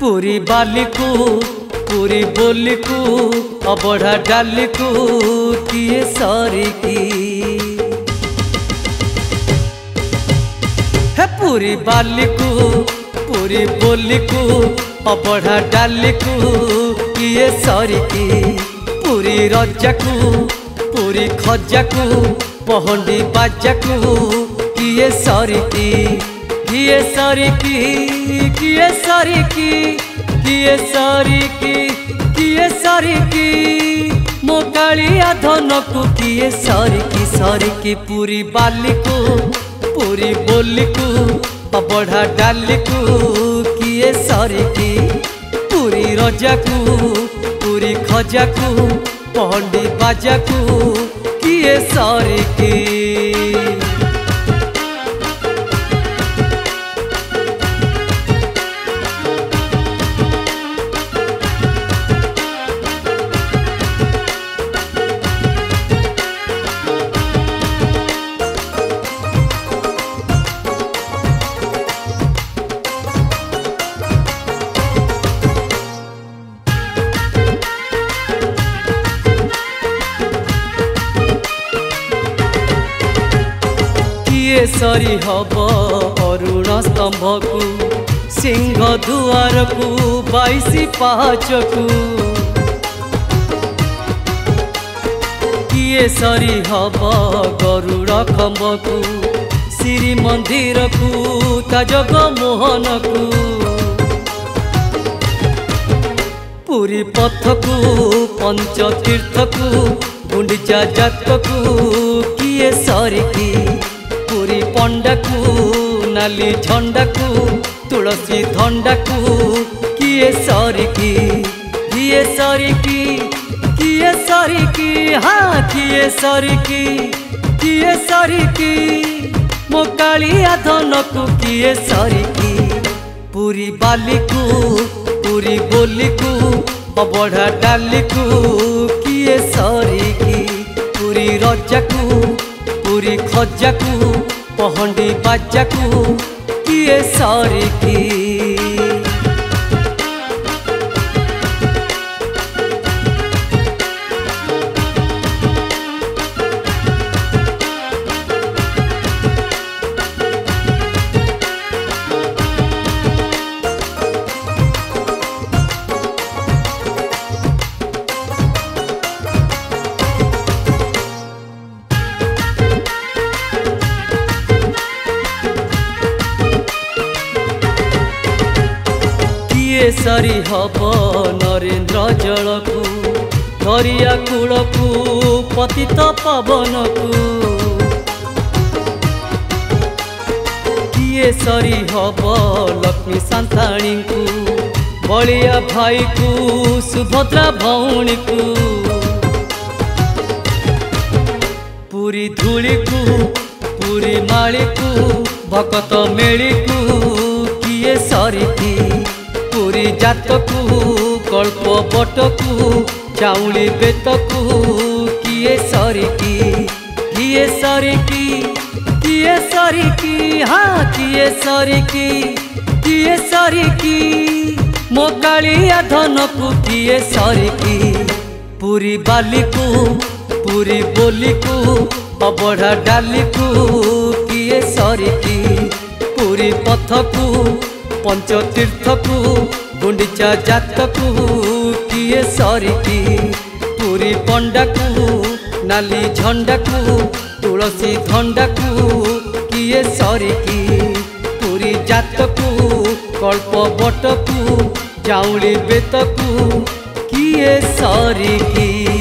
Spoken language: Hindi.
पूरी बाली को पूरी बोली को अबढ़ा डाली को किए सरी की है पूरी बाली को पूरी बोली को अबढ़ा डाली को किए सरी की पूरी रजा को पूरी खजा को पहंडी बाजा को किए सरी की किए सरी की किए सरी की किए सरी की किए सरी की मो कालिया धन को किए सरी की पूरी बाली को पूरी बोली को अबढ़ा डाली को किए सरी की पूरी रजा को पूरी खजा को पहंडी बाजा को किए सरी की सरी हब अरुण स्तंभ को सिंह दुआर को 22 पाहाच को किए सरी हब गरुड़ खम्भ को श्री मंदिर को ताजग मोहन को पूरी पथ को पंच तीर्थ को गुंडीचा जात को किए सरी की पूरी पंडा को नाली झंडा को तुलसी धंडा को किए सरी की किए सरी की किए सरी की हाँ किए सरी की किए सरी की मो कालिया धन को किए सरी की पूरी बाली को पूरी बोली को अबढ़ा डाली को किए सरी की पूरी रजा को पूरी खजा को पहंडी बाजा को किए सरी की सरी हब नरेन्द्र जल को दरिया कूल को पतित पवन को किए सरी हब लक्ष्मी सांताणी को बलिया भाई को सुभद्रा भौणी को पूरी धूली को पूरी माली को भगत मेली को किए सरी की पूरी जात को कल्प बट को चाउली बेत को किए सरी की किए सरी की किए सरी की हाँ किए सरी की किए सरी की मो कालिया धन को किए सरी की पूरी बाली को पूरी बोली को अबढ़ा डाली को किए सरी की पूरी पथ को पंच तीर्थ को गुंडीचा जात को किए सरी की पूरी पंडा को नाली झंडा को तुलसी धंडा को किए सरी की पूरी जात को कल्प बट को चाउली बेत को किए सरी की।